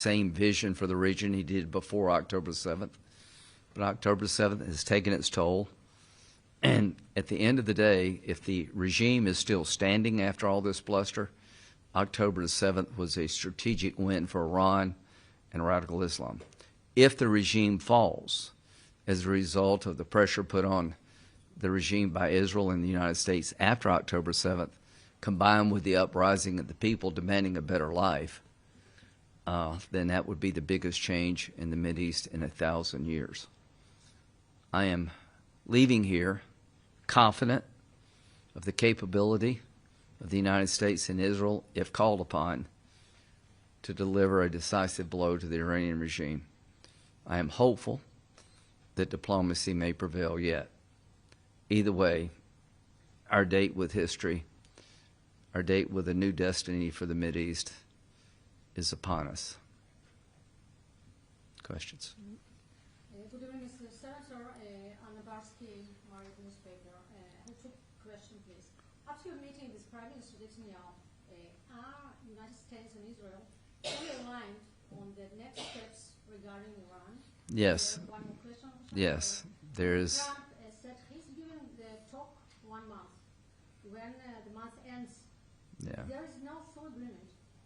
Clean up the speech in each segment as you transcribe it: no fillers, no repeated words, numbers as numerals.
same vision for the region he did before October 7th. But October 7th has taken its toll. And at the end of the day, if the regime is still standing after all this bluster, October 7th was a strategic win for Iran and radical Islam. If the regime falls as a result of the pressure put on the regime by Israel and the United States after October 7th, combined with the uprising of the people demanding a better life, then that would be the biggest change in the Mideast in 1,000 years. I am leaving here confident of the capability of the United States and Israel, if called upon, to deliver a decisive blow to the Iranian regime. I am hopeful that diplomacy may prevail yet. Either way, our date with history, our date with a new destiny for the Mideast is upon us. Questions? Good evening, Mr. Senator. Anna Barsky, Marriott newspaper. I have two questions, please. After your meeting with Prime Minister Netanyahu, are United States and Israel fully aligned on the next steps regarding Iran? Yes. One more question. Yes. There is. Trump said he's giving the talk 1 month. When the month ends, Yeah. there is no full agreement.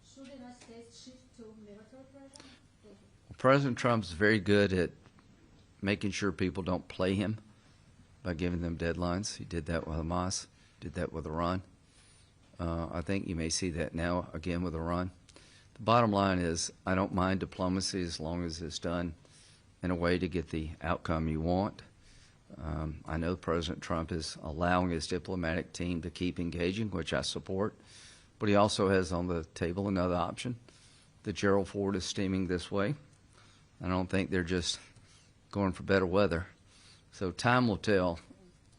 Should the United States shift to military pressure? Thank you. President Trump's very good at making sure people don't play him by giving them deadlines. He did that with Hamas, did that with Iran. I think you may see that now again with Iran. The bottom line is I don't mind diplomacy as long as it's done in a way to get the outcome you want. I know President Trump is allowing his diplomatic team to keep engaging, which I support, but he also has on the table another option. The Gerald Ford is steaming this way. I don't think they're just going for better weather. So time will tell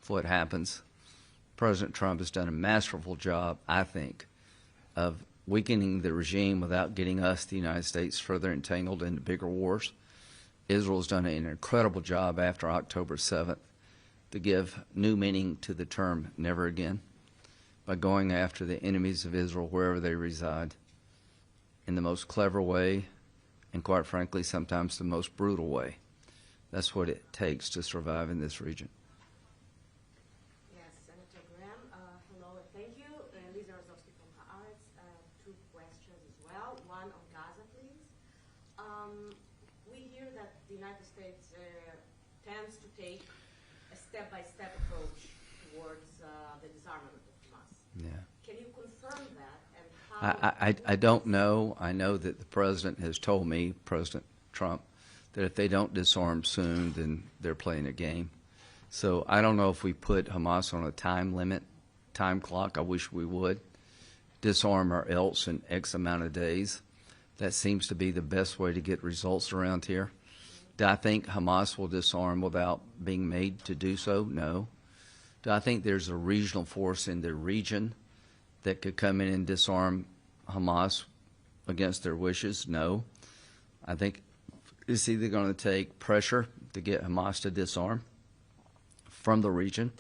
what happens. President Trump has done a masterful job, I think, of weakening the regime without getting us, the United States, further entangled into bigger wars. Israel's done an incredible job after October 7th to give new meaning to the term never again by going after the enemies of Israel wherever they reside in the most clever way and, quite frankly, sometimes the most brutal way. That's what it takes to survive in this region. Yes, Senator Graham, hello and thank you. Lisa Rozovsky from Haaretz. Two questions as well. One on Gaza, please. We hear that the United States tends to take a step-by-step approach towards the disarmament of Hamas. Yeah. Can you confirm that? And how I don't know. I know that the president has told me, President Trump, that if they don't disarm soon, then they're playing a game. So I don't know if we put Hamas on a time limit, time clock. I wish we would. Disarm or else in X amount of days. That seems to be the best way to get results around here. Do I think Hamas will disarm without being made to do so? No. Do I think there's a regional force in the region that could come in and disarm Hamas against their wishes? No. I think it's either going to take pressure to get Hamas to disarm from the region,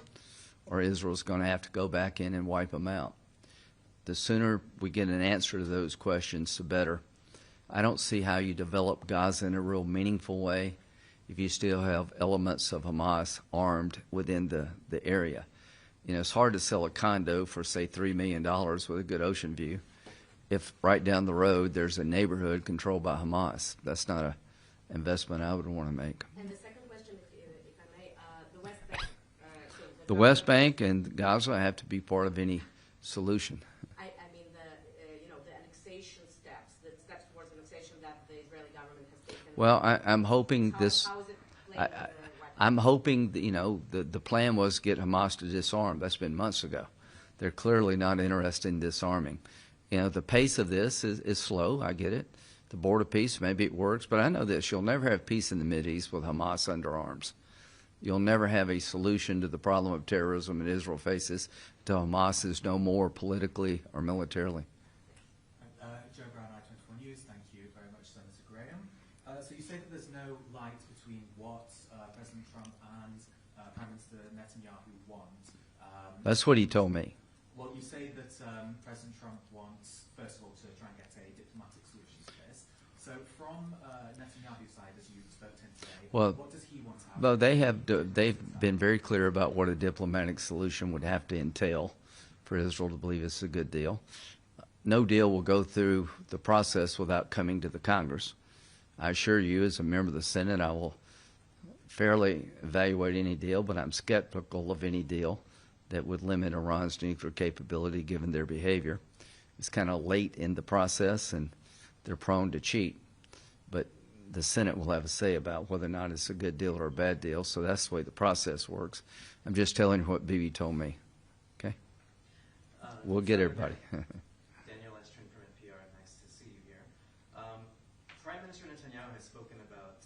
or Israel's going to have to go back in and wipe them out. The sooner we get an answer to those questions, the better. I don't see how you develop Gaza in a real meaningful way if you still have elements of Hamas armed within the area. You know, it's hard to sell a condo for, say, $3 million with a good ocean view if right down the road there's a neighborhood controlled by Hamas. That's not an investment I would want to make. And the second question, if I may, the West Bank. The West Bank and Gaza have to be part of any solution. I mean, the annexation steps, the steps towards annexation that the Israeli government has taken. Well, I'm hoping this. How is it playing in the I'm hoping that, you know, the plan was to get Hamas to disarm. That's been months ago. They're clearly not interested in disarming. You know, the pace of this is slow. I get it. The border peace, maybe it works, but I know this. You'll never have peace in the Mideast with Hamas under arms. You'll never have a solution to the problem of terrorism that Israel faces until Hamas is no more politically or militarily. Joe Brown, I-24 News. Thank you very much, Senator Graham. So you say that there's no light between what President Trump and Prime Minister Netanyahu want. That's what he told me. Well, you say that President Trump wants, first of all, to try and get a diplomatic solution to this. So from Netanyahu's side, as you spoke to him today, Well, what does he want to have? Well, they've been very clear about what a diplomatic solution would have to entail for Israel to believe it's a good deal. No deal will go through the process without coming to the Congress. I assure you, as a member of the Senate, I will fairly evaluate any deal, but I'm skeptical of any deal that would limit Iran's nuclear capability given their behavior. It's kind of late in the process, and they're prone to cheat. But the Senate will have a say about whether or not it's a good deal or a bad deal, so that's the way the process works. I'm just telling you what Bibi told me. Okay? We'll get everybody. Daniel Estrin from NPR. Nice to see you here. Prime Minister Netanyahu has spoken about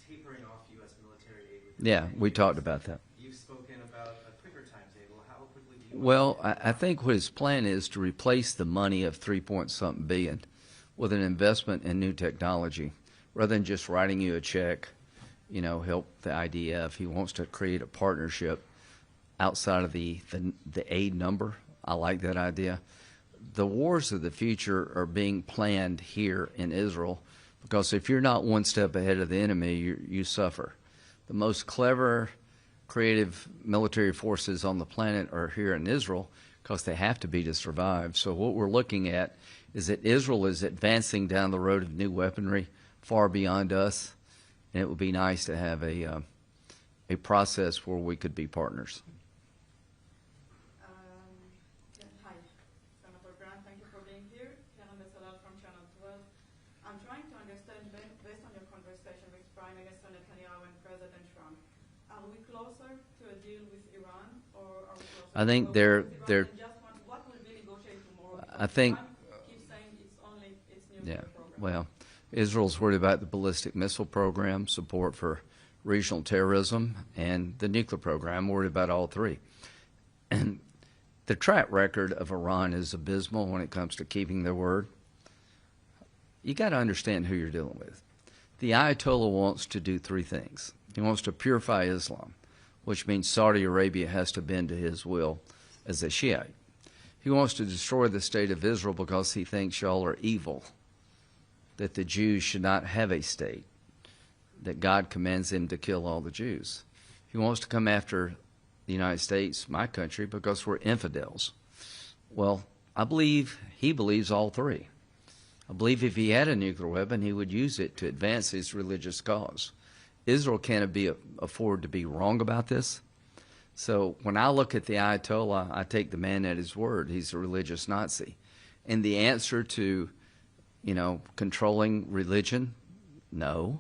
tapering off U.S. military aid. Yeah, we talked about that. You've spoken about a quicker timetable. How quickly do you? Well, I think what his plan is to replace the money of 3-point-something billion with an investment in new technology, rather than just writing you a check, help the IDF. He wants to create a partnership outside of the aid number. I like that idea. The wars of the future are being planned here in Israel, because if you're not one step ahead of the enemy, you suffer. The most clever, creative military forces on the planet are here in Israel because they have to be to survive. So what we're looking at is that Israel is advancing down the road of new weaponry far beyond us, and it would be nice to have a process where we could be partners. Hi, Senator Grant. Thank you for being here. Karen Besalal from Channel 12. I'm trying to understand, based on your conversation with Prime Minister Netanyahu and President Trump, are we closer to a deal with Iran, or are we closer? I think they're. What will be negotiated tomorrow? I think. Trump keeps saying it's only its nuclear program. Well, Israel's worried about the ballistic missile program, support for regional terrorism, and the nuclear program. Worried about all three. And the track record of Iran is abysmal when it comes to keeping their word. You got to understand who you're dealing with. The Ayatollah wants to do three things. He wants to purify Islam, which means Saudi Arabia has to bend to his will as a Shiite. He wants to destroy the state of Israel because he thinks y'all are evil, that the Jews should not have a state, that God commands him to kill all the Jews. He wants to come after the United States, my country, because we're infidels. Well, I believe he believes all three. I believe if he had a nuclear weapon, he would use it to advance his religious cause. Israel can't afford to be wrong about this. So when I look at the Ayatollah, I take the man at his word. He's a religious Nazi. And the answer to, controlling religion, no.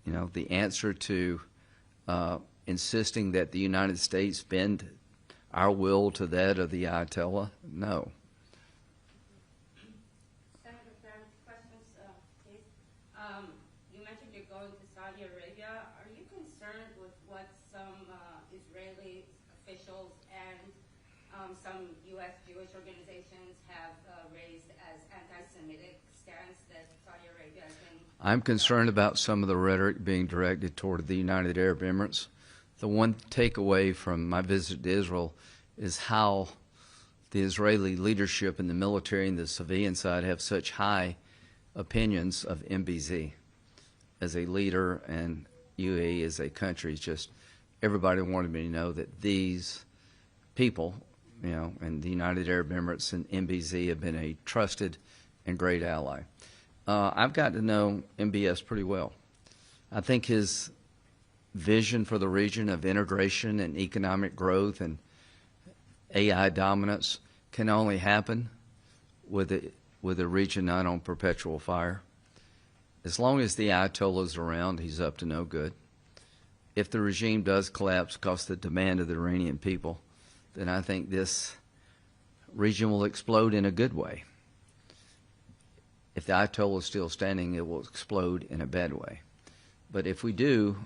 The answer to insisting that the United States bend our will to that of the Ayatollah, no. Senator Graham, questions, please. You mentioned you're going to Saudi Arabia. Are you concerned with what some Israeli officials and some U.S. Jewish organizations have raised as anti-Semitic stance that Saudi Arabia has been? I'm concerned about some of the rhetoric being directed toward the United Arab Emirates. The one takeaway from my visit to Israel is how the Israeli leadership and the military and the civilian side have such high opinions of MBZ as a leader and UAE as a country. Just everybody wanted me to know that these people, and the United Arab Emirates and MBZ have been a trusted and great ally. I've got to know MBS pretty well. I think his vision for the region of integration and economic growth and AI dominance can only happen with a region not on perpetual fire. As long as the Ayatollah is around, he's up to no good. If the regime does collapse because of the demand of the Iranian people, then I think this region will explode in a good way. If the Ayatollah is still standing, it will explode in a bad way. But if we do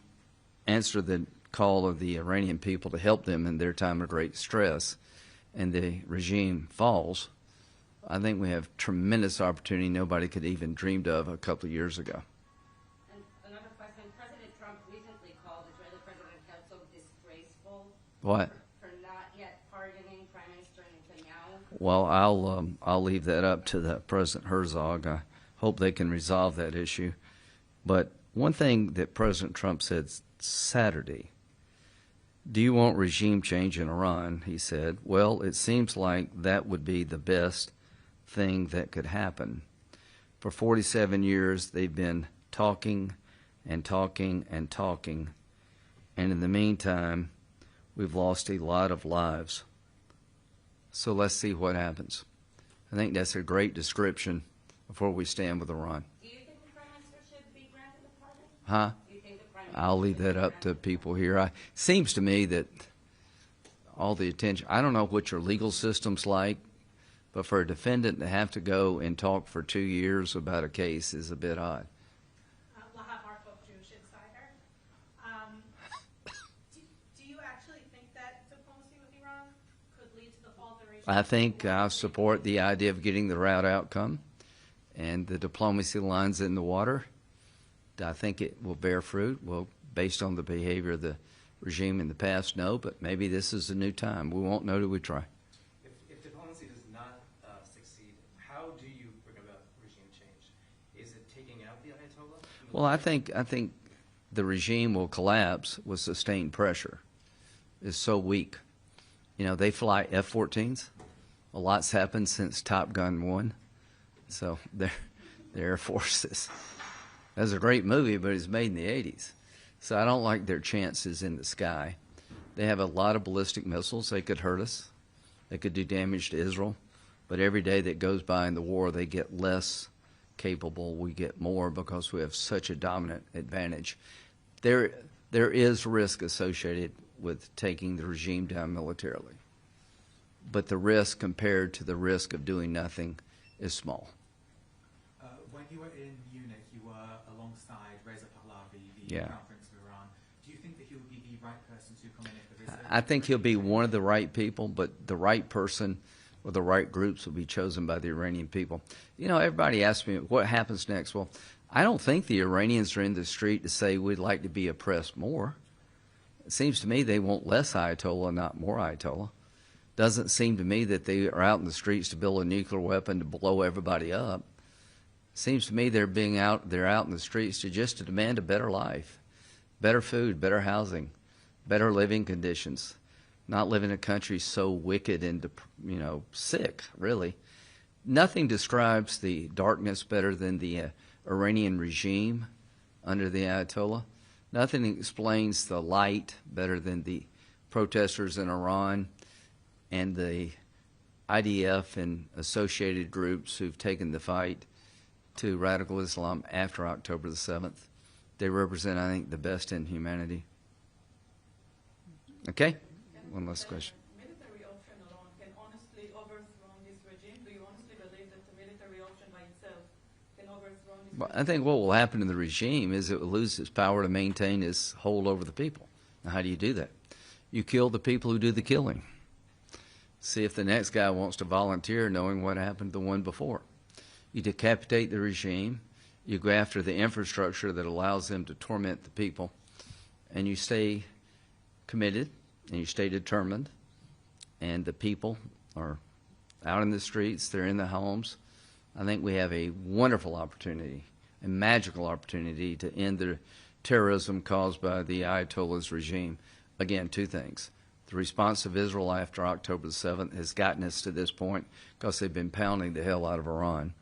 answer the call of the Iranian people to help them in their time of great stress, and the regime falls, I think we have tremendous opportunity nobody could even dreamed of a couple of years ago. And another question. President Trump recently called Israeli President Herzog disgraceful. What? For not yet pardoning Prime Minister Netanyahu. Well, I'll leave that up to the President Herzog. I hope they can resolve that issue. But one thing that President Trump said Saturday, do you want regime change in Iran? He said, well, it seems like that would be the best thing that could happen. For 47 years, they've been talking and talking and talking. And in the meantime, we've lost a lot of lives. So let's see what happens. I think that's a great description of where we stand with Iran. Do you think the Prime Minister should be granted a pardon? Huh? Do you think the Prime Minister I'll leave should that be up to granted- people here. It seems to me that all the attention, I don't know what your legal system's like, but for a defendant to have to go and talk for 2 years about a case is a bit odd. Laha Markov, Jewish Insider. Do you actually think that diplomacy with Iran could lead to the fall of the regime? I think I support the idea of getting the route outcome and the diplomacy lines in the water. I think it will bear fruit. Well, based on the behavior of the regime in the past, no, but maybe this is a new time. We won't know till we try. If diplomacy does not succeed, how do you bring about regime change? Is it taking out the Ayatollah? Well, I think the regime will collapse with sustained pressure. It's so weak. You know, they fly F-14s. A lot's happened since Top Gun 1. So the Air Forces. That was a great movie, but it's made in the 80s. So I don't like their chances in the sky. They have a lot of ballistic missiles. They could hurt us. They could do damage to Israel. But every day that goes by in the war, they get less capable. We get more because we have such a dominant advantage. There is risk associated with taking the regime down militarily. But the risk compared to the risk of doing nothing is small. When you were in Munich, you were alongside Reza Pahlavi, the Yeah. Crown Prince of Iran. Do you think that he would be the right person to come in if there is I think he'll be one of the right people, but the right person or the right groups will be chosen by the Iranian people. You know, everybody asks me, what happens next? Well, I don't think the Iranians are in the street to say we'd like to be oppressed more. It seems to me they want less Ayatollah, not more Ayatollah. Doesn't seem to me that they are out in the streets to build a nuclear weapon to blow everybody up. Seems to me they're out in the streets to demand a better life, better food, better housing, better living conditions. Not live in a country so wicked and sick, really. Nothing describes the darkness better than the Iranian regime under the Ayatollah. Nothing explains the light better than the protesters in Iran and the IDF and associated groups who've taken the fight to radical Islam after October the 7th. They represent, I think, the best in humanity. Okay? One last question. Military option alone can honestly overthrow this regime? Do you honestly believe that the military option by itself can overthrow this Well, regime? I think what will happen to the regime is it will lose its power to maintain its hold over the people. Now, how do you do that? You kill the people who do the killing. See if the next guy wants to volunteer knowing what happened to the one before. You decapitate the regime. You go after the infrastructure that allows them to torment the people. And you stay committed and you stay determined. And the people are out in the streets. They're in the homes. I think we have a wonderful opportunity, a magical opportunity to end the terrorism caused by the Ayatollah's regime. Again, two things. The response of Israel after October the 7th has gotten us to this point because they've been pounding the hell out of Iran.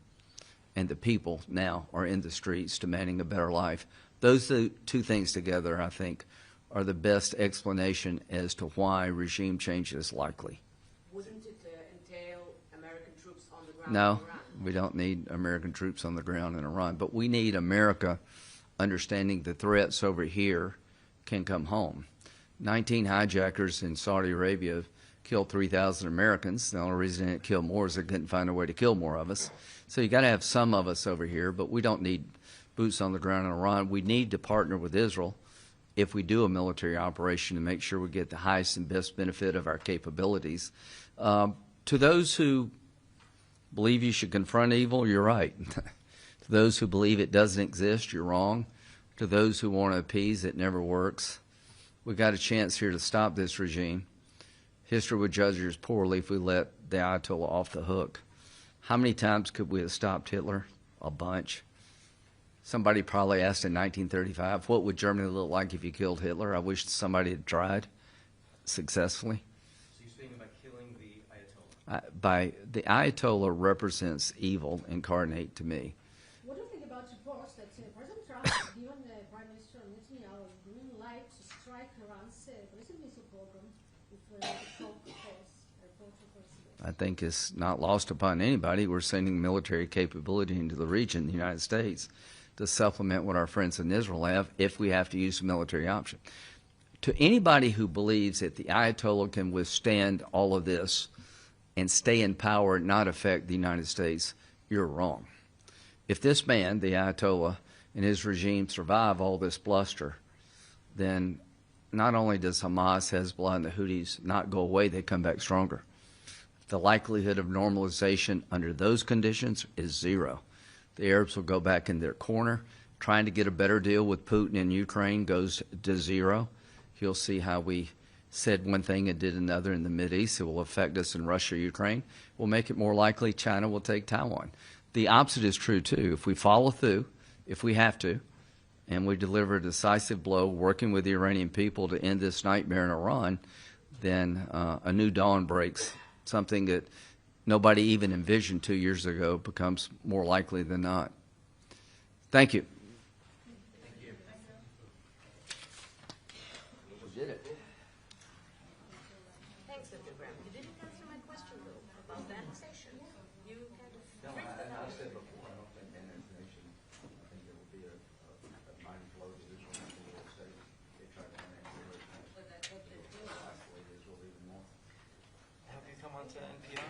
And the people now are in the streets demanding a better life. Those two things together, I think, are the best explanation as to why regime change is likely. Wouldn't it entail American troops on the ground No, in Iran? we don't need American troops on the ground in Iran, but we need America understanding the threats over here can come home. 19 hijackers in Saudi Arabia killed 3,000 Americans. The only reason it killed more is they couldn't find a way to kill more of us. So you got to have some of us over here, but we don't need boots on the ground in Iran. We need to partner with Israel if we do a military operation to make sure we get the highest and best benefit of our capabilities. To those who believe you should confront evil, you're right. To those who believe it doesn't exist, you're wrong. To those who want to appease, it never works. We've got a chance here to stop this regime. History would judge us poorly if we let the Ayatollah off the hook. How many times could we have stopped Hitler? a bunch. Somebody probably asked in 1935, what would Germany look like if you killed Hitler? I wish somebody had tried successfully. So you're speaking about killing the Ayatollah? The Ayatollah represents evil incarnate to me. What do you think about reports that President Trump has given Prime Minister Netanyahu a green light to strike Iran's recent missile program if the Pope calls for president? I think it's not lost upon anybody. We're sending military capability into the region, the United States, to supplement what our friends in Israel have if we have to use the military option. To anybody who believes that the Ayatollah can withstand all of this and stay in power and not affect the United States, you're wrong. If this man, the Ayatollah, and his regime survive all this bluster, then not only does Hamas, Hezbollah, and the Houthis not go away, they come back stronger. The likelihood of normalization under those conditions is zero. The Arabs will go back in their corner. Trying to get a better deal with Putin in Ukraine goes to zero. You'll see how we said one thing and did another in the Mideast. It will affect us in Russia, Ukraine. We'll make it more likely China will take Taiwan. The opposite is true, too. If we follow through, if we have to, and we deliver a decisive blow working with the Iranian people to end this nightmare in Iran, then a new dawn breaks. Something that nobody even envisioned 2 years ago becomes more likely than not. Thank you. Thank you. We did it. Thanks, Mr. Graham. You didn't answer my question, though, about the annexation. You kind of No, fixed it I up. said before, I don't think annexation, I think it will be a mighty blow to Israel and the United States. They try to annex Israel. But that's what they're doing. Isolate Israel even more. Have you come on to NPR?